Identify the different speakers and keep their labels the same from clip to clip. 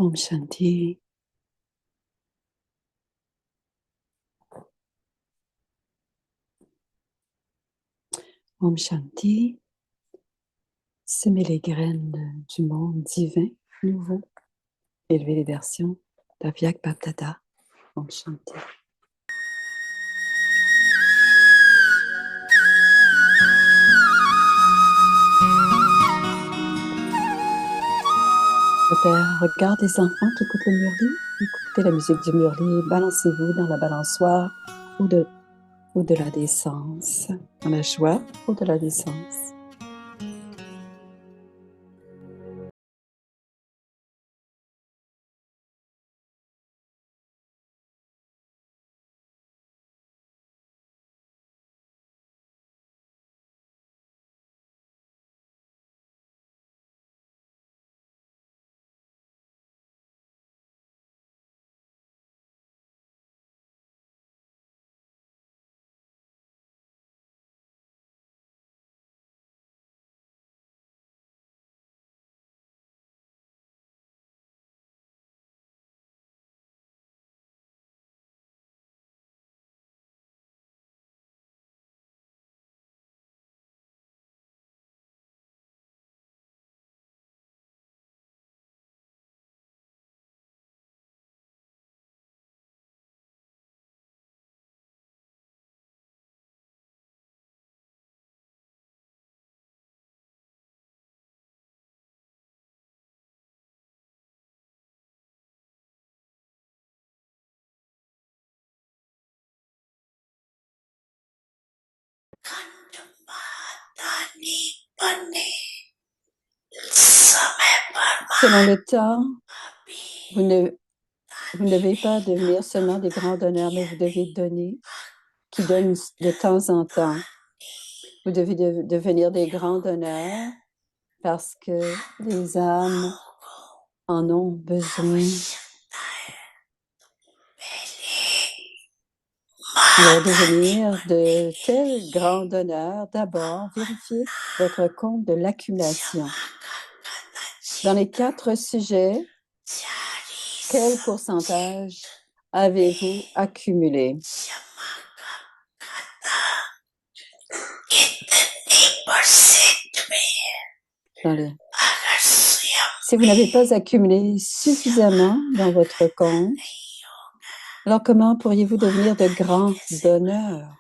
Speaker 1: Om Shanti. Om Shanti. Semer les graines du monde divin, nouveau. Élever les versions d'Avyak Bapdada. Om Shanti. Le Père regarde les enfants qui écoutent le murli. Écoutez la musique du murli. Balancez-vous dans la balançoire au-delà des sens. Dans la joie, au-delà des sens. Selon le temps, vous ne devez pas devenir seulement des grands donneurs, mais vous devez donner, qui donnent de temps en temps. Vous devez devenir des grands donneurs parce que les âmes en ont besoin. Alors, devenir de tels grands donneurs, d'abord, vérifiez votre compte de l'accumulation. Dans les 4 sujets, quel pourcentage avez-vous accumulé? Si vous n'avez pas accumulé suffisamment dans votre compte, alors comment pourriez-vous devenir de grands donneurs?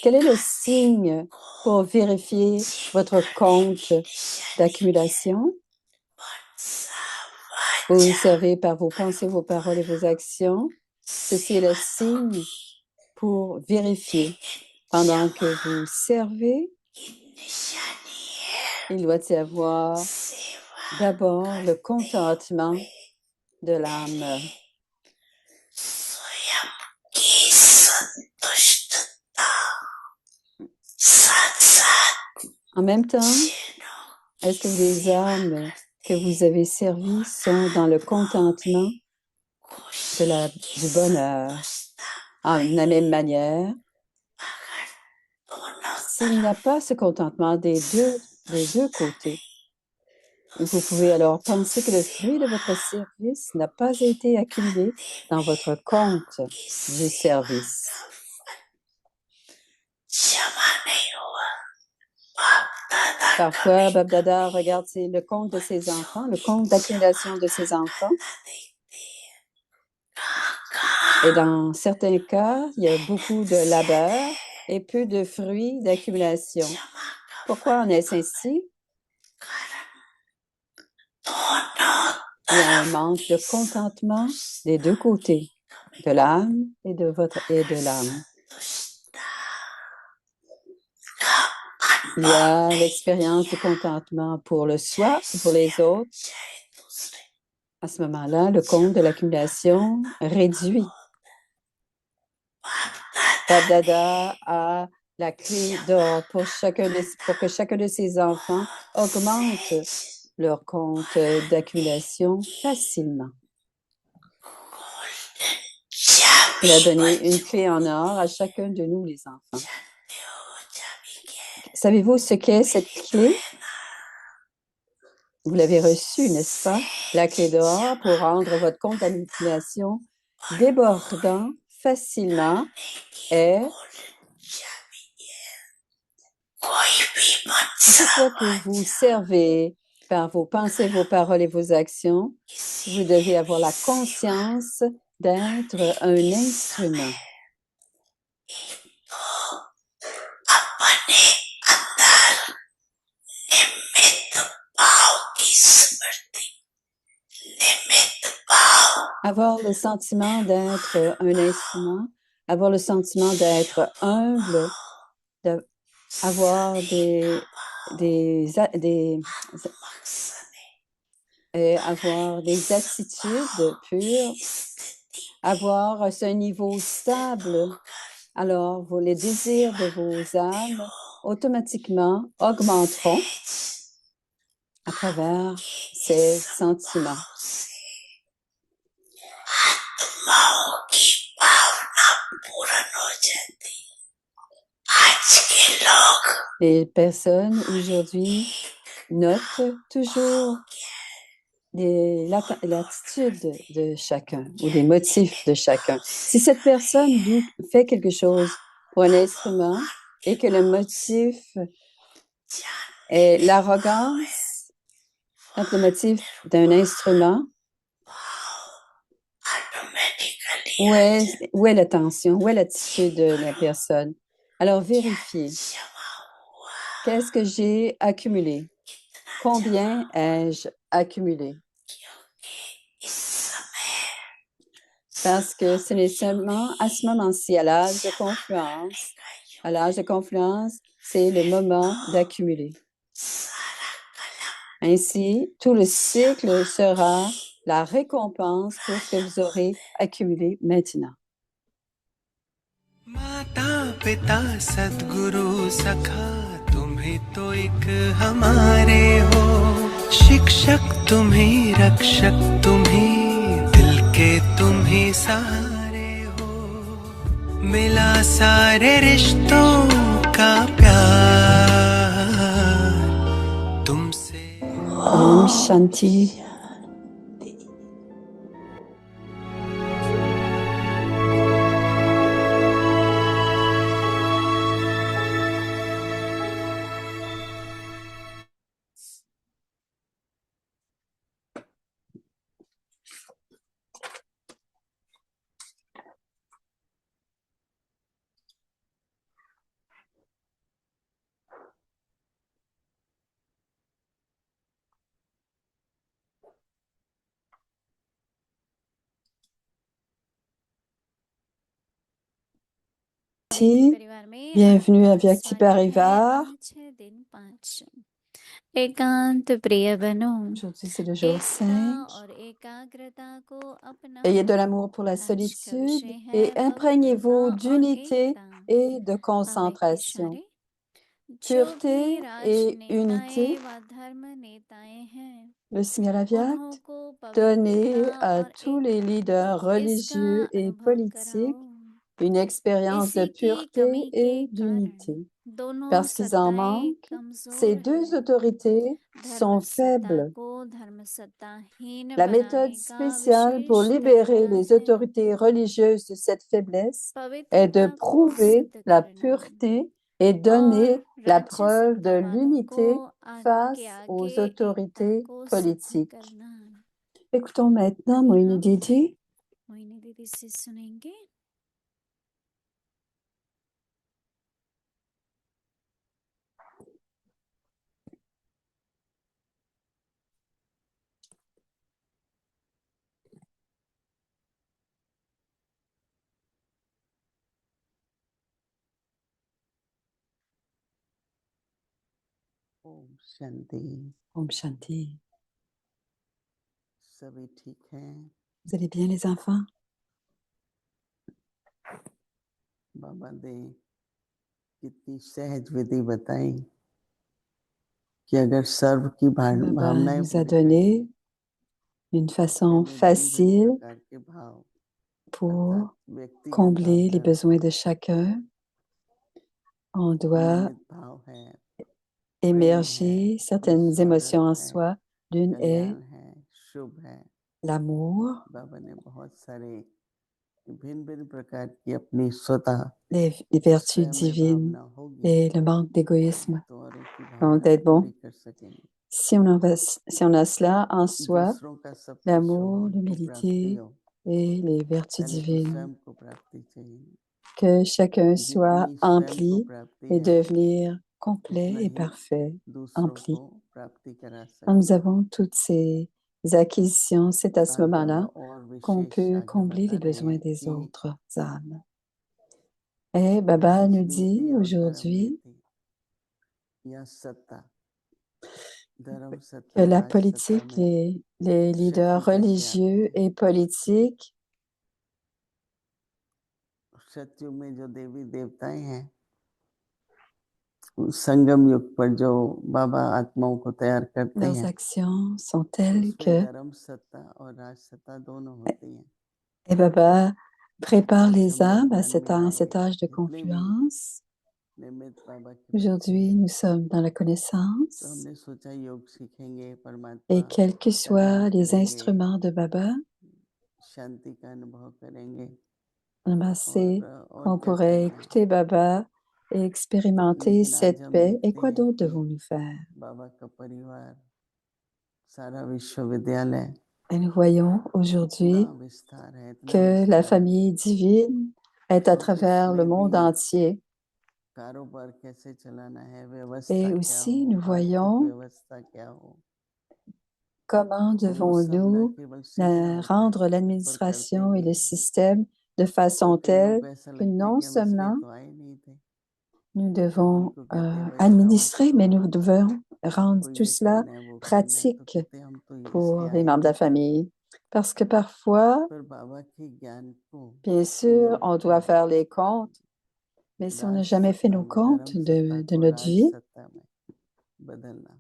Speaker 1: Quel est le signe pour vérifier votre compte d'accumulation? Vous vous servez par vos pensées, vos paroles et vos actions. Ceci est le signe pour vérifier. Pendant que vous servez, il doit y avoir d'abord le contentement de l'âme. En même temps, est-ce que les âmes que vous avez servies sont dans le contentement du bonheur? En la même manière, s'il n'y a pas ce contentement des deux côtés, vous pouvez alors penser que le fruit de votre service n'a pas été accumulé dans votre compte du service. Parfois, Bapdada regarde le compte de ses enfants, le compte d'accumulation de ses enfants. Et dans certains cas, il y a beaucoup de labeur et peu de fruits d'accumulation. Pourquoi en est-ce ainsi? Il y a un manque de contentement des deux côtés, de l'âme et de l'âme. Il y a l'expérience du contentement pour le soi ou pour les autres. À ce moment-là, le compte de l'accumulation réduit. Bapdada a la clé d'or pour que chacun de ses enfants augmente leur compte d'accumulation facilement. Il a donné une clé en or à chacun de nous, les enfants. Savez-vous ce qu'est cette clé? Vous l'avez reçu, n'est-ce pas? La clé d'or pour rendre votre contamination débordant facilement est à chaque fois que vous servez par vos pensées, vos paroles et vos actions, vous devez avoir la conscience d'être un instrument. Avoir le sentiment d'être un instrument, avoir le sentiment d'être humble, avoir avoir des attitudes pures, avoir ce niveau stable. Alors, les désirs de vos âmes automatiquement augmenteront à travers ces sentiments. Les personnes aujourd'hui notent toujours l'attitude de chacun ou les motifs de chacun. Si cette personne fait quelque chose pour un instrument et que le motif est l'arrogance, donc le motif d'un instrument, où est l'attention, où est l'attitude de la personne? Alors, vérifiez. Qu'est-ce que j'ai accumulé? Combien ai-je accumulé? Parce que ce n'est seulement à ce moment-ci, à l'âge de confluence, c'est le moment d'accumuler. Ainsi, tout le cycle sera la récompense pour ce que vous aurez accumulé maintenant.
Speaker 2: माता पिता सद्गुरु सखा तुम्ही तो एक हमारे हो शिक्षक तुम्ही रक्षक तुम्ही दिल के तुम्ही सहारे हो मिला सारे रिश्तों का प्यार तुमसे
Speaker 1: Om Shanti. Bienvenue à Vyakti Parivar. Aujourd'hui, c'est le jour 5. Ayez de l'amour pour la solitude et imprégnez-vous d'unité et de concentration. Pureté et unité. Le signal Avyakt donné à tous les leaders religieux et politiques une expérience de pureté et d'unité. Parce qu'ils en manquent, ces deux autorités sont faibles. La méthode spéciale pour libérer les autorités religieuses de cette faiblesse est de prouver la pureté et donner la preuve de l'unité face aux autorités politiques. Écoutons maintenant Moini Didi.
Speaker 3: Om Shanti.
Speaker 1: Om Shanti.
Speaker 3: सभी ठीक हैं?
Speaker 1: Vous allez bien les enfants?
Speaker 3: बाबा ने कितनी सहज विधि बताई कि अगर सर्व की
Speaker 1: Baba
Speaker 3: भावनाएं
Speaker 1: nous a
Speaker 3: पूरी
Speaker 1: donné une façon facile
Speaker 3: प्रकार के भाव
Speaker 1: pour
Speaker 3: व्यक्तिगत
Speaker 1: combler les besoins de chacun. On doit
Speaker 3: भाव है,
Speaker 1: émerger certaines émotions en soi, L'une est
Speaker 3: कल्याण है, शुभ है।
Speaker 1: l'amour,
Speaker 3: बाबा ने बहुत सारे भिन्न भिन्न प्रकार की अपनी स्वतः
Speaker 1: les vertus
Speaker 3: स्वयं में
Speaker 1: divines
Speaker 3: भावना होगी
Speaker 1: et le manque d'égoïsme.
Speaker 3: तो औरों की
Speaker 1: Donc,
Speaker 3: भावना भी
Speaker 1: d'être
Speaker 3: पूरी
Speaker 1: bon.
Speaker 3: कर सकेंगे।
Speaker 1: Si on a cela en soi,
Speaker 3: दूसरों का सब कुछ
Speaker 1: l'amour,
Speaker 3: हो, उनको प्राप्ति
Speaker 1: l'humilité
Speaker 3: हो,
Speaker 1: et les vertus
Speaker 3: पहले तो
Speaker 1: divines,
Speaker 3: स्वयं को प्राप्ति चाहिए।
Speaker 1: que chacun soit
Speaker 3: जितनी स्वयं को
Speaker 1: empli
Speaker 3: प्राप्ति
Speaker 1: et
Speaker 3: है
Speaker 1: devenir complet
Speaker 3: उतना
Speaker 1: et
Speaker 3: ही
Speaker 1: parfait,
Speaker 3: दूसरों को
Speaker 1: empli.
Speaker 3: प्राप्ति करा
Speaker 1: Quand nous
Speaker 3: सकते हैं।
Speaker 1: avons toutes ces acquisitions, c'est à ce
Speaker 3: आज बाबा
Speaker 1: moment-là
Speaker 3: और
Speaker 1: qu'on
Speaker 3: विशेष
Speaker 1: peut
Speaker 3: आगे
Speaker 1: combler
Speaker 3: बता
Speaker 1: les
Speaker 3: रहे
Speaker 1: besoins
Speaker 3: हैं
Speaker 1: des
Speaker 3: कि
Speaker 1: autres âmes. Et Baba nous dit
Speaker 3: राजनीति और धर्म
Speaker 1: aujourd'hui
Speaker 3: नीति या सत्ता, धर्म
Speaker 1: que
Speaker 3: सत्ता,
Speaker 1: la
Speaker 3: राज सत्ता
Speaker 1: politique,
Speaker 3: में
Speaker 1: les leaders
Speaker 3: शक्ति कैसे आती
Speaker 1: religieux
Speaker 3: है।
Speaker 1: et politiques,
Speaker 3: सतयुग में जो देवी देवताएं हैं, उस संगम युग पर जो बाबा आत्माओं को तैयार करते
Speaker 1: leurs
Speaker 3: हैं,
Speaker 1: actions sont telles
Speaker 3: उसमें
Speaker 1: que
Speaker 3: धर्म सत्ता और राज सत्ता दोनों होती हैं।
Speaker 1: et Baba prépare
Speaker 3: आज
Speaker 1: les
Speaker 3: हमने
Speaker 1: âmes à
Speaker 3: ज्ञान में आए,
Speaker 1: cet âge de
Speaker 3: जितने भी
Speaker 1: confluence.
Speaker 3: निमित्त बाबा के बच्चे
Speaker 1: Aujourd'hui,
Speaker 3: हैं,
Speaker 1: nous sommes dans la
Speaker 3: तो
Speaker 1: connaissance
Speaker 3: हमने सोचा योग सीखेंगे, परमात्मा
Speaker 1: et quels que
Speaker 3: का ध्यान
Speaker 1: soient les
Speaker 3: करेंगे,
Speaker 1: instruments de Baba,
Speaker 3: शांति का अनुभव करेंगे
Speaker 1: c'est
Speaker 3: और
Speaker 1: qu'on
Speaker 3: क्या
Speaker 1: pourrait
Speaker 3: करना है।
Speaker 1: écouter Baba et expérimenter
Speaker 3: लेकिन आज
Speaker 1: cette
Speaker 3: हम
Speaker 1: paix. Et
Speaker 3: देखते
Speaker 1: quoi
Speaker 3: हैं
Speaker 1: d'autre
Speaker 3: कि
Speaker 1: devons-nous faire?
Speaker 3: बाबा का परिवार, सारा विश्वविद्यालय
Speaker 1: Et nous voyons
Speaker 3: इतना
Speaker 1: aujourd'hui
Speaker 3: विस्तार है, इतना
Speaker 1: que la
Speaker 3: विस्तार है।
Speaker 1: famille divine est à
Speaker 3: और
Speaker 1: travers le
Speaker 3: उसमें
Speaker 1: monde
Speaker 3: भी
Speaker 1: entier.
Speaker 3: कारोबार कैसे चलाना है, व्यवस्था
Speaker 1: Et
Speaker 3: क्या
Speaker 1: aussi,
Speaker 3: हो,
Speaker 1: nous
Speaker 3: आर्थिक
Speaker 1: voyons
Speaker 3: व्यवस्था क्या हो,
Speaker 1: comment
Speaker 3: तो वो सब न
Speaker 1: devons-nous
Speaker 3: केवल सीखना होता है
Speaker 1: rendre
Speaker 3: पर करते
Speaker 1: l'administration et
Speaker 3: भी
Speaker 1: le
Speaker 3: हैं।
Speaker 1: système de
Speaker 3: तो
Speaker 1: façon
Speaker 3: कई लोगों
Speaker 1: telle
Speaker 3: को ऐसा
Speaker 1: que
Speaker 3: लगता है
Speaker 1: non
Speaker 3: कि हम इसलिए
Speaker 1: seulement
Speaker 3: तो आए नहीं थे,
Speaker 1: nous
Speaker 3: क्योंकि
Speaker 1: devons
Speaker 3: इनको कहते हैं
Speaker 1: administrer, mais
Speaker 3: वस्त्रों,
Speaker 1: nous devons rendre
Speaker 3: इनको
Speaker 1: tout
Speaker 3: ये
Speaker 1: cela
Speaker 3: करना है, वो करना है, तो
Speaker 1: pratique
Speaker 3: कहते हैं हम तो इसलिए
Speaker 1: pour les
Speaker 3: आए
Speaker 1: membres de
Speaker 3: नहीं
Speaker 1: la
Speaker 3: थे।
Speaker 1: famille. Parce que parfois,
Speaker 3: पर बाबा के ज्ञान को,
Speaker 1: bien sûr,
Speaker 3: योग
Speaker 1: on
Speaker 3: को
Speaker 1: doit faire les comptes, mais si on n'a
Speaker 3: Raj
Speaker 1: jamais fait
Speaker 3: सत्ता
Speaker 1: nos
Speaker 3: में,
Speaker 1: comptes
Speaker 3: धर्म सत्ता
Speaker 1: de
Speaker 3: को
Speaker 1: notre
Speaker 3: राज
Speaker 1: vie,
Speaker 3: सत्ता में बदलना,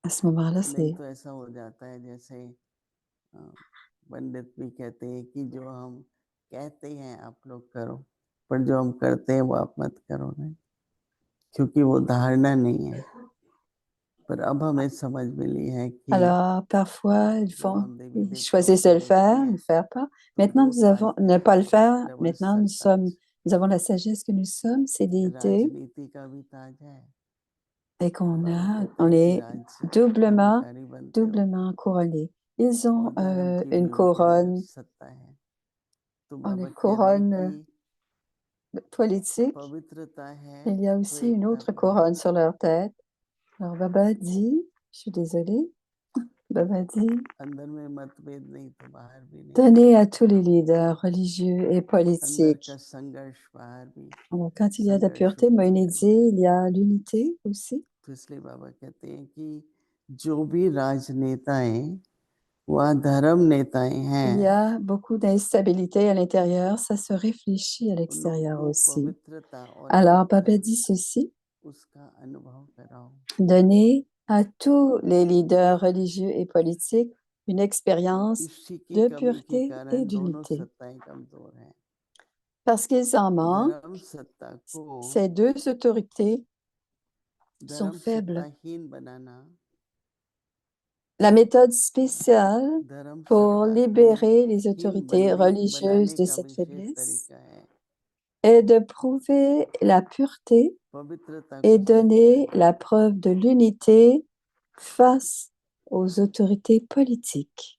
Speaker 1: à ce moment-là,
Speaker 3: नहीं
Speaker 1: c'est
Speaker 3: तो ऐसा हो जाता है जैसे अ, पंडित भी कहते हैं कि जो हम कहते हैं आप लोग करो, पर जो हम करते हैं वो आप मत करो नहीं, क्योंकि वो धारणा नहीं है। पर अब हमें समझ मिली है कि
Speaker 1: alors parfois
Speaker 3: जब हम देवी
Speaker 1: ils
Speaker 3: देवताओं
Speaker 1: choisissent
Speaker 3: को
Speaker 1: de le
Speaker 3: देखते
Speaker 1: faire, ne
Speaker 3: हैं
Speaker 1: le faire pas.
Speaker 3: तो
Speaker 1: Maintenant,
Speaker 3: दो
Speaker 1: nous avons
Speaker 3: ताज
Speaker 1: ne
Speaker 3: दिखते
Speaker 1: pas le
Speaker 3: हैं,
Speaker 1: faire.
Speaker 3: डबल
Speaker 1: Maintenant,
Speaker 3: ताज,
Speaker 1: nous avons la sagesse que nous sommes, ces déités,
Speaker 3: राजनीति का भी ताज है।
Speaker 1: et
Speaker 3: बाबा कहते
Speaker 1: on
Speaker 3: हैं कि
Speaker 1: est
Speaker 3: राज
Speaker 1: doublement,
Speaker 3: अधिकारी बनते हो
Speaker 1: doublement couronnés. Ils ont
Speaker 3: और धर्म की भी
Speaker 1: une
Speaker 3: उनके अंदर
Speaker 1: couronne,
Speaker 3: सत्ता है। तो
Speaker 1: une
Speaker 3: बाबा कह रहे हैं
Speaker 1: couronne
Speaker 3: कि
Speaker 1: politique.
Speaker 3: पवित्रता है
Speaker 1: Il y a
Speaker 3: तो
Speaker 1: aussi une
Speaker 3: एकता
Speaker 1: autre
Speaker 3: बनाओ।
Speaker 1: couronne sur leur tête. Alors Baba dit, je suis désolée, Baba dit,
Speaker 3: अंदर में मतभेद नहीं तो बाहर भी नहीं,
Speaker 1: donnez à tous les leaders religieux et
Speaker 3: अंदर
Speaker 1: politiques.
Speaker 3: का संघर्ष बाहर भी,
Speaker 1: Alors, quand il y a de la
Speaker 3: संघर्ष
Speaker 1: pureté,
Speaker 3: ऊपर
Speaker 1: Moïse
Speaker 3: भी
Speaker 1: dit,
Speaker 3: अंदर।
Speaker 1: il y a l'unité aussi.
Speaker 3: तो इसलिए बाबा कहते हैं कि जो भी राजनेताएं वह धर्म नेताएं
Speaker 1: Il y
Speaker 3: हैं,
Speaker 1: a beaucoup d'instabilité à l'intérieur, ça se réfléchit à l'extérieur
Speaker 3: उनको
Speaker 1: aussi.
Speaker 3: पवित्रता और
Speaker 1: Alors,
Speaker 3: एकता
Speaker 1: Baba dit ceci,
Speaker 3: उसका अनुभव कराओ।
Speaker 1: donnez à tous les leaders religieux et politiques une expérience
Speaker 3: इसी की
Speaker 1: de
Speaker 3: कमी के
Speaker 1: pureté et
Speaker 3: कारण दोनों
Speaker 1: d'unité.
Speaker 3: सत्ताएं कमजोर हैं।
Speaker 1: Parce qu'ils en manquent,
Speaker 3: धर्म सत्ता को
Speaker 1: ces deux autorités sont
Speaker 3: धर्म
Speaker 1: faibles.
Speaker 3: सत्ताहीन बनाना,
Speaker 1: La méthode spéciale
Speaker 3: धर्म
Speaker 1: pour
Speaker 3: सत्ता को
Speaker 1: libérer les
Speaker 3: हीन
Speaker 1: autorités religieuses
Speaker 3: बनाने
Speaker 1: de
Speaker 3: का
Speaker 1: cette
Speaker 3: विशेष
Speaker 1: faiblesse
Speaker 3: तरीका है,
Speaker 1: est de prouver la pureté
Speaker 3: पवित्रता
Speaker 1: et
Speaker 3: को सिद्ध
Speaker 1: donner
Speaker 3: करना।
Speaker 1: la preuve de l'unité face aux autorités politiques.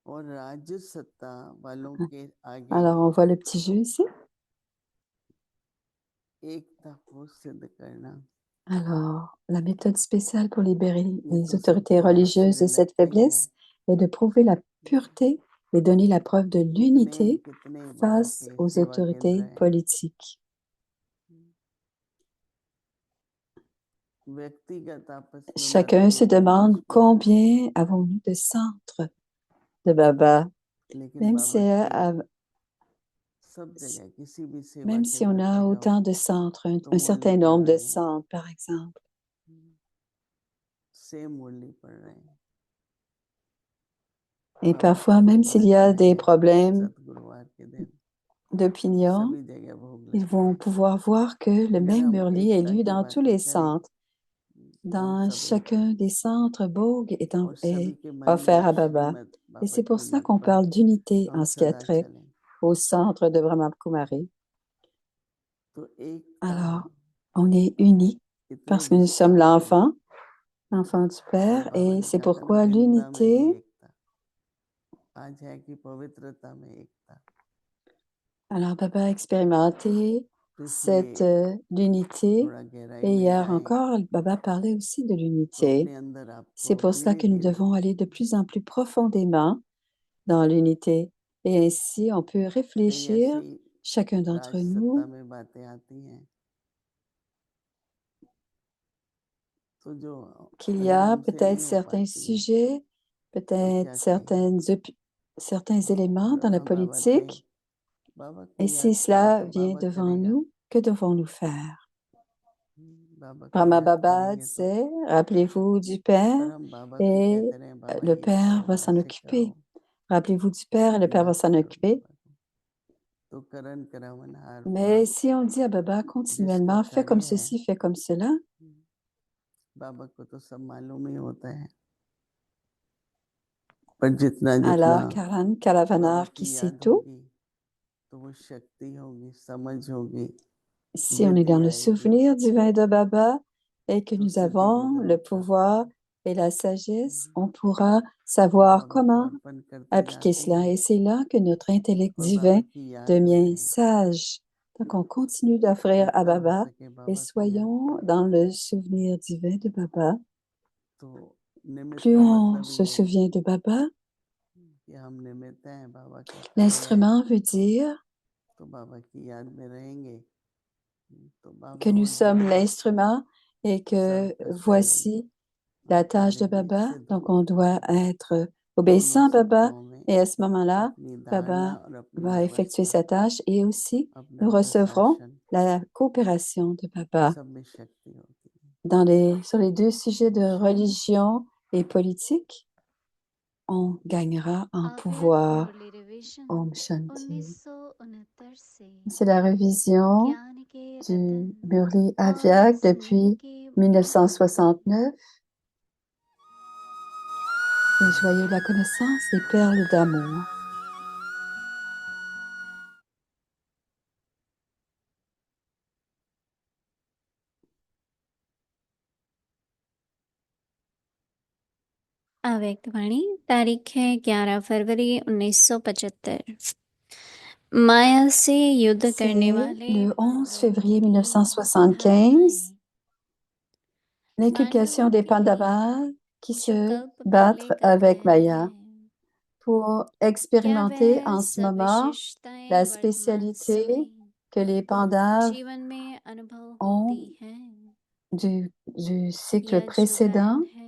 Speaker 3: और राज्य सत्ता वालों के आगे
Speaker 1: Alors, on voit le petit jeu ici.
Speaker 3: एकता को सिद्ध करना।
Speaker 1: Alors, la méthode spéciale pour libérer
Speaker 3: ये
Speaker 1: les
Speaker 3: तो
Speaker 1: autorités
Speaker 3: सबको
Speaker 1: religieuses
Speaker 3: आश्चर्य
Speaker 1: de cette
Speaker 3: लगता ही है।
Speaker 1: faiblesse est de prouver la pureté et donner la preuve de
Speaker 3: कितने
Speaker 1: l'unité
Speaker 3: कितने बाबा
Speaker 1: face
Speaker 3: के
Speaker 1: aux
Speaker 3: सेवा केंद्र
Speaker 1: autorités
Speaker 3: हैं।
Speaker 1: politiques.
Speaker 3: व्यक्तिगत आपस में
Speaker 1: Chacun se
Speaker 3: मतभेद तो
Speaker 1: demande
Speaker 3: कुछ भी हो,
Speaker 1: combien avons-nous de centres de Baba,
Speaker 3: लेकिन
Speaker 1: même
Speaker 3: बाबा
Speaker 1: si,
Speaker 3: के सब जगह किसी भी सेवा
Speaker 1: même si on
Speaker 3: केंद्र
Speaker 1: a
Speaker 3: पर
Speaker 1: autant
Speaker 3: जाओ
Speaker 1: de centres,
Speaker 3: तो
Speaker 1: un
Speaker 3: मुरली
Speaker 1: certain
Speaker 3: पढ़
Speaker 1: nombre de
Speaker 3: रहे हैं,
Speaker 1: centres, par exemple.
Speaker 3: सेम मुरली पढ़ रहे हैं।
Speaker 1: Et
Speaker 3: बाबा का
Speaker 1: parfois, même
Speaker 3: भोग
Speaker 1: s'il y
Speaker 3: लगता
Speaker 1: a des
Speaker 3: है
Speaker 1: problèmes
Speaker 3: सतगुरुवार के दिन,
Speaker 1: d'opinion,
Speaker 3: सभी जगह भोग
Speaker 1: ils
Speaker 3: लगता
Speaker 1: vont
Speaker 3: है।
Speaker 1: pouvoir voir que le
Speaker 3: अगर
Speaker 1: même
Speaker 3: हम
Speaker 1: Murli est
Speaker 3: एकता
Speaker 1: lu
Speaker 3: की
Speaker 1: dans tous
Speaker 3: बातें
Speaker 1: les
Speaker 3: करें
Speaker 1: centres. dans chacun des centres, Bhog est
Speaker 3: और सभी के मन
Speaker 1: offert
Speaker 3: में
Speaker 1: à Baba.
Speaker 3: श्रीमद्
Speaker 1: Et
Speaker 3: बाबा
Speaker 1: c'est pour
Speaker 3: की
Speaker 1: ça
Speaker 3: मत
Speaker 1: qu'on
Speaker 3: पर
Speaker 1: parle d'unité
Speaker 3: हम
Speaker 1: en ce qui a
Speaker 3: सदा
Speaker 1: trait
Speaker 3: चलें।
Speaker 1: au centre de Brahma Kumari.
Speaker 3: तो एकता
Speaker 1: Alors, on est unis
Speaker 3: इतने
Speaker 1: parce que nous sommes
Speaker 3: विस्तार में
Speaker 1: l'enfant du
Speaker 3: जो
Speaker 1: Père,
Speaker 3: बाबा
Speaker 1: et
Speaker 3: ने
Speaker 1: c'est
Speaker 3: कहा था ना,
Speaker 1: pourquoi
Speaker 3: भिन्नता में भी
Speaker 1: l'unité,
Speaker 3: एकता, आज है कि पवित्रता में एकता।
Speaker 1: alors Baba a expérimenté
Speaker 3: तो
Speaker 1: cette
Speaker 3: इसलिए
Speaker 1: l'unité,
Speaker 3: थोड़ा गहराई
Speaker 1: et
Speaker 3: में
Speaker 1: hier
Speaker 3: जाएं
Speaker 1: encore, Baba parlait aussi de
Speaker 3: तो
Speaker 1: l'unité.
Speaker 3: अपने अंदर
Speaker 1: C'est
Speaker 3: आपको
Speaker 1: pour cela
Speaker 3: धीरे
Speaker 1: que nous
Speaker 3: धीरे
Speaker 1: devons aller de plus en plus profondément dans l'unité. Et ainsi, on peut
Speaker 3: कई
Speaker 1: réfléchir,
Speaker 3: ऐसी
Speaker 1: chacun d'entre
Speaker 3: राज सत्ता
Speaker 1: nous,
Speaker 3: में बातें आती हैं तो जो
Speaker 1: qu'il y
Speaker 3: अगर
Speaker 1: a
Speaker 3: हमसे
Speaker 1: peut-être
Speaker 3: नहीं हो
Speaker 1: certains
Speaker 3: पाती हैं
Speaker 1: sujets,
Speaker 3: तो
Speaker 1: peut-être
Speaker 3: क्या करें।
Speaker 1: certains éléments dans la
Speaker 3: Brahma बाबा थे,
Speaker 1: politique.
Speaker 3: बाबा
Speaker 1: Et
Speaker 3: की
Speaker 1: si
Speaker 3: याद करो
Speaker 1: cela
Speaker 3: तो
Speaker 1: vient
Speaker 3: बाबा
Speaker 1: devant
Speaker 3: करेगा।
Speaker 1: nous, que devons-nous faire?
Speaker 3: बाबा की
Speaker 1: Brahma
Speaker 3: याद
Speaker 1: Baba
Speaker 3: करेंगे तो
Speaker 1: disait, rappelez-vous du Père
Speaker 3: पर हम बाबा को
Speaker 1: et
Speaker 3: कहते रहे बाबा
Speaker 1: le
Speaker 3: ये
Speaker 1: Père
Speaker 3: करो
Speaker 1: va s'en
Speaker 3: वैसे करो,
Speaker 1: occuper. Rappelez-vous du Père et le Père va
Speaker 3: याद
Speaker 1: s'en
Speaker 3: करो
Speaker 1: occuper.
Speaker 3: बाबा को। तो करण करवनहार
Speaker 1: Mais
Speaker 3: प्रभु
Speaker 1: si on dit à Baba
Speaker 3: जिसका
Speaker 1: continuellement, fais
Speaker 3: कार्य
Speaker 1: comme
Speaker 3: है,
Speaker 1: ceci, fais comme cela,
Speaker 3: बाबा को तो सब मालूम ही होता है, पर जितना जितना
Speaker 1: alors Karan
Speaker 3: बाबा
Speaker 1: Kalavanar qui
Speaker 3: की
Speaker 1: sait
Speaker 3: याद
Speaker 1: tout,
Speaker 3: होगी तो वो शक्ति होगी, समझ होगी,
Speaker 1: si on est
Speaker 3: बुद्धि
Speaker 1: dans le
Speaker 3: आएगी,
Speaker 1: souvenir divin de Baba et que
Speaker 3: तो
Speaker 1: nous
Speaker 3: सिद्धि को
Speaker 1: avons le
Speaker 3: जरूर प्राप्त
Speaker 1: pouvoir
Speaker 3: होगी।
Speaker 1: et la sagesse, on pourra
Speaker 3: तो
Speaker 1: savoir
Speaker 3: बाबा को
Speaker 1: comment
Speaker 3: अर्पण करते
Speaker 1: appliquer
Speaker 3: जाते
Speaker 1: cela.
Speaker 3: हैं
Speaker 1: Et c'est là que notre intellect
Speaker 3: और बाबा
Speaker 1: divin
Speaker 3: की याद में
Speaker 1: devient
Speaker 3: रहें,
Speaker 1: sage. Donc, on continue d'offrir à
Speaker 3: जितना हो
Speaker 1: Baba
Speaker 3: सके
Speaker 1: et
Speaker 3: बाबा की याद
Speaker 1: soyons
Speaker 3: करें।
Speaker 1: dans le souvenir divin de Baba.
Speaker 3: तो निमित्त
Speaker 1: Plus
Speaker 3: का
Speaker 1: on
Speaker 3: मतलब
Speaker 1: se
Speaker 3: ये है
Speaker 1: souvient de Baba,
Speaker 3: कि हम निमित्त हैं, बाबा का कार्य है,
Speaker 1: l'instrument veut dire
Speaker 3: तो बाबा की याद में रहेंगे तो बाबा
Speaker 1: que nous
Speaker 3: और
Speaker 1: sommes
Speaker 3: जुड़ेंगे,
Speaker 1: l'instrument et que
Speaker 3: सबका सहयोग
Speaker 1: voici la
Speaker 3: और
Speaker 1: tâche de
Speaker 3: कार्य भी
Speaker 1: Baba.
Speaker 3: सिद्ध
Speaker 1: Donc, on
Speaker 3: होगा।
Speaker 1: doit être
Speaker 3: दोनों
Speaker 1: obéissant à Baba.
Speaker 3: सत्ताओं में
Speaker 1: Et à ce moment-là,
Speaker 3: अपनी धारणा
Speaker 1: Baba
Speaker 3: और अपनी
Speaker 1: va effectuer
Speaker 3: व्यवस्था,
Speaker 1: sa tâche et aussi
Speaker 3: अपना
Speaker 1: nous recevrons
Speaker 3: प्रशासन,
Speaker 1: la coopération de Baba.
Speaker 3: सब में शक्ति होती है।
Speaker 1: Sur les deux sujets de religion et politique, on gagnera en pouvoir. Om Shanti. C'est la révision du Murli Avyak depuis 1969. Les joyeux de la connaissance, les perles d'amour.
Speaker 4: अव्यक्तवाणी तारीख है 11 फरवरी 1975। माया से युद्ध करने
Speaker 1: C'est
Speaker 4: वाले
Speaker 1: le 11 février
Speaker 4: महारोगी
Speaker 1: 1975, l'inculcation des
Speaker 4: Pandavas
Speaker 1: Pandavas qui
Speaker 4: जो
Speaker 1: se
Speaker 4: कल्प
Speaker 1: battent
Speaker 4: पहले कर
Speaker 1: avec
Speaker 4: गए
Speaker 1: Maya
Speaker 4: हैं,
Speaker 1: pour
Speaker 4: क्या
Speaker 1: expérimenter
Speaker 4: वह
Speaker 1: en ce
Speaker 4: सब
Speaker 1: moment
Speaker 4: विशिष्टताएं
Speaker 1: la
Speaker 4: वर्तमान
Speaker 1: spécialité
Speaker 4: समय
Speaker 1: que les Pandavas
Speaker 4: जीवन में अनुभव
Speaker 1: ont
Speaker 4: होती हैं,
Speaker 1: du cycle
Speaker 4: या जो
Speaker 1: précédent.
Speaker 4: गायब है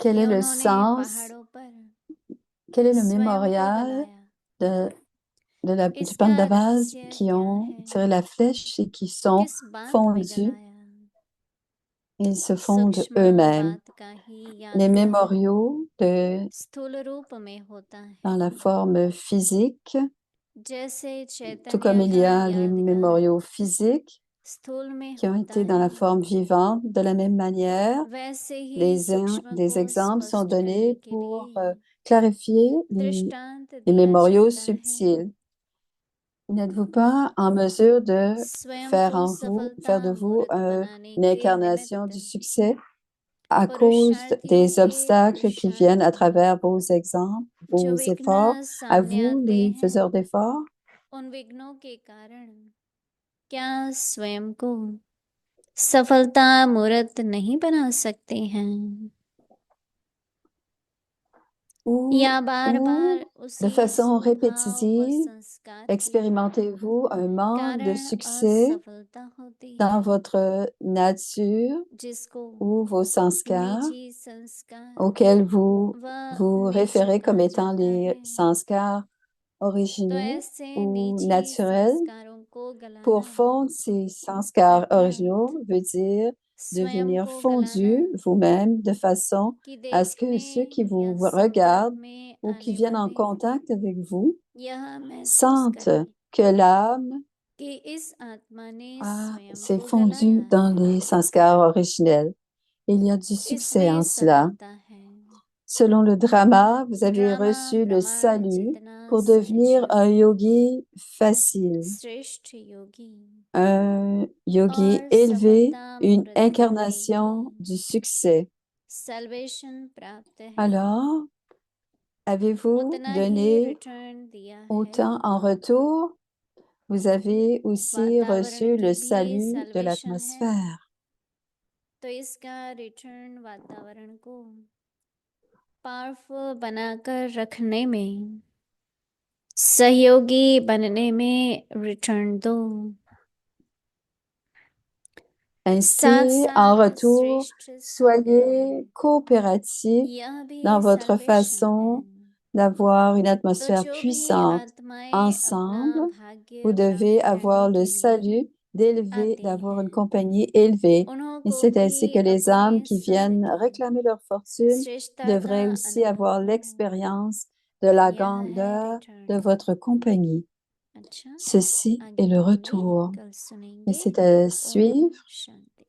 Speaker 1: Quel
Speaker 4: कि
Speaker 1: est le
Speaker 4: उन्होंने
Speaker 1: sens,
Speaker 4: पहाड़ों पर
Speaker 1: quel est le
Speaker 4: स्वयं को
Speaker 1: mémorial
Speaker 4: गलाया।
Speaker 1: de, du
Speaker 4: इसका
Speaker 1: Pandavas
Speaker 4: रहस्य
Speaker 1: qui
Speaker 4: क्या
Speaker 1: ont
Speaker 4: है,
Speaker 1: tiré la flèche et qui sont
Speaker 4: किस बात में
Speaker 1: fondus?
Speaker 4: गलाया,
Speaker 1: Ils se fondent
Speaker 4: सूक्ष्म
Speaker 1: eux-mêmes.
Speaker 4: बात का ही
Speaker 1: Les
Speaker 4: यादगार
Speaker 1: mémoriaux
Speaker 4: स्थूल रूप में होता
Speaker 1: dans la
Speaker 4: है,
Speaker 1: forme physique,
Speaker 4: जैसे
Speaker 1: tout comme
Speaker 4: चैतन्य
Speaker 1: il y
Speaker 4: का
Speaker 1: a les
Speaker 4: यादगार
Speaker 1: mémoriaux physiques
Speaker 4: स्थूल में
Speaker 1: qui ont
Speaker 4: होता
Speaker 1: été dans la
Speaker 4: है,
Speaker 1: forme vivante. De la même manière,
Speaker 4: वैसे ही सूक्ष्म
Speaker 1: des
Speaker 4: को
Speaker 1: exemples sont
Speaker 4: स्पष्ट करने
Speaker 1: donnés
Speaker 4: के
Speaker 1: pour
Speaker 4: लिए
Speaker 1: clarifier
Speaker 4: दृष्टांत
Speaker 1: les
Speaker 4: दिया
Speaker 1: mémoriaux
Speaker 4: जाता है।
Speaker 1: subtils. N'êtes-vous pas en mesure de
Speaker 4: स्वयं
Speaker 1: faire
Speaker 4: को
Speaker 1: faire
Speaker 4: सफलता
Speaker 1: de vous
Speaker 4: मूर्त बनाने
Speaker 1: une
Speaker 4: के
Speaker 1: incarnation
Speaker 4: निमित्त
Speaker 1: du succès à cause
Speaker 4: पुरुषार्थियों
Speaker 1: des
Speaker 4: के
Speaker 1: obstacles qui viennent à
Speaker 4: पुरुषार्थ
Speaker 1: travers vos exemples,
Speaker 4: जो
Speaker 1: vos efforts,
Speaker 4: विघ्न
Speaker 1: à
Speaker 4: सामने
Speaker 1: vous,
Speaker 4: आते
Speaker 1: les
Speaker 4: हैं,
Speaker 1: faiseurs d'efforts?
Speaker 4: उन विघ्नों के कारण क्या स्वयं को सफलता मूर्त नहीं बना सकते हैं, या बार
Speaker 1: Ou
Speaker 4: बार
Speaker 1: de
Speaker 4: उसी
Speaker 1: façon
Speaker 4: स्वभाव व
Speaker 1: répétitive,
Speaker 4: संस्कार के
Speaker 1: expérimentez-vous un manque de
Speaker 4: कारण
Speaker 1: succès
Speaker 4: असफलता होती
Speaker 1: dans
Speaker 4: है,
Speaker 1: votre nature
Speaker 4: जिसको
Speaker 1: ou vos sanskars
Speaker 4: निजी संस्कार
Speaker 1: auxquels vous
Speaker 4: व
Speaker 1: vous
Speaker 4: निजी
Speaker 1: référez comme
Speaker 4: कहा
Speaker 1: étant
Speaker 4: जाता
Speaker 1: les
Speaker 4: है।
Speaker 1: sanskars
Speaker 4: तो
Speaker 1: originaux
Speaker 4: ऐसे
Speaker 1: ou
Speaker 4: निजी
Speaker 1: naturels?
Speaker 4: संस्कारों को
Speaker 1: Pour
Speaker 4: गलाना
Speaker 1: fondre ces sanskars
Speaker 4: अर्थात
Speaker 1: originaux veut dire
Speaker 4: स्वयं
Speaker 1: devenir
Speaker 4: को गलाना
Speaker 1: fondu vous-même de façon
Speaker 4: कि
Speaker 1: à ce que
Speaker 4: देखने
Speaker 1: ceux qui
Speaker 4: या
Speaker 1: vous
Speaker 4: संपर्क
Speaker 1: regardent
Speaker 4: में
Speaker 1: ou qui
Speaker 4: आने
Speaker 1: viennent en
Speaker 4: वाले
Speaker 1: contact avec vous
Speaker 4: यह महसूस
Speaker 1: sentent
Speaker 4: करें
Speaker 1: que l'âme
Speaker 4: कि इस आत्मा ने स्वयं
Speaker 1: s'est
Speaker 4: को गलाया
Speaker 1: fondue dans
Speaker 4: है,
Speaker 1: les sanskars originels. Il y a du succès
Speaker 4: इसमें
Speaker 1: en cela.
Speaker 4: सफलता है
Speaker 1: Selon le drama, vous avez
Speaker 4: drama
Speaker 1: reçu le
Speaker 4: प्रमाण
Speaker 1: salut
Speaker 4: जितना
Speaker 1: pour devenir
Speaker 4: सहज
Speaker 1: un yogi facile,
Speaker 4: श्रेष्ठ योगी
Speaker 1: un yogi
Speaker 4: और
Speaker 1: élevé,
Speaker 4: सफलता
Speaker 1: une
Speaker 4: मूर्त होने
Speaker 1: incarnation
Speaker 4: की
Speaker 1: du succès.
Speaker 4: सल्वेशन प्राप्त है
Speaker 1: Alors, avez-vous
Speaker 4: उतना ही
Speaker 1: donné
Speaker 4: रिटर्न दिया है
Speaker 1: autant en retour? Vous avez aussi
Speaker 4: वातावरण
Speaker 1: reçu
Speaker 4: की
Speaker 1: le
Speaker 4: भी
Speaker 1: salut de
Speaker 4: सल्वेशन है
Speaker 1: l'atmosphère.
Speaker 4: तो इसका रिटर्न वातावरण को पावरफुल बनाकर रखने में सहयोगी बनने में रिटर्न दो
Speaker 1: Ainsi,
Speaker 4: साथ
Speaker 1: en
Speaker 4: साथ
Speaker 1: retour,
Speaker 4: श्रेष्ठ संग
Speaker 1: soyez
Speaker 4: है
Speaker 1: coopératifs
Speaker 4: यह भी
Speaker 1: dans votre
Speaker 4: सल्वेशन
Speaker 1: façon
Speaker 4: है
Speaker 1: d'avoir une
Speaker 4: तो
Speaker 1: atmosphère
Speaker 4: जो भी
Speaker 1: puissante.
Speaker 4: आत्माएं अपना
Speaker 1: Ensemble,
Speaker 4: भाग्य
Speaker 1: vous devez
Speaker 4: प्राप्त
Speaker 1: avoir
Speaker 4: करने
Speaker 1: le
Speaker 4: के लिए
Speaker 1: salut d'élever,
Speaker 4: आते
Speaker 1: d'avoir une
Speaker 4: हैं
Speaker 1: compagnie élevée.
Speaker 4: उन्हों
Speaker 1: Et
Speaker 4: को
Speaker 1: c'est ainsi
Speaker 4: भी
Speaker 1: que les âmes
Speaker 4: अपने
Speaker 1: qui
Speaker 4: संग
Speaker 1: viennent
Speaker 4: की
Speaker 1: réclamer leur fortune
Speaker 4: श्रेष्ठता का
Speaker 1: devraient aussi
Speaker 4: अनुभव
Speaker 1: avoir
Speaker 4: हो
Speaker 1: l'expérience de la
Speaker 4: यह है
Speaker 1: grandeur de
Speaker 4: return
Speaker 1: votre compagnie.
Speaker 4: अच्छा
Speaker 1: Ceci
Speaker 4: आगे
Speaker 1: est le
Speaker 4: पढ़ेंगे
Speaker 1: retour.
Speaker 4: कल
Speaker 1: Et
Speaker 4: सुनेंगे
Speaker 1: c'est à
Speaker 4: ओम
Speaker 1: suivre.
Speaker 4: शांति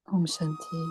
Speaker 1: Om Shanti.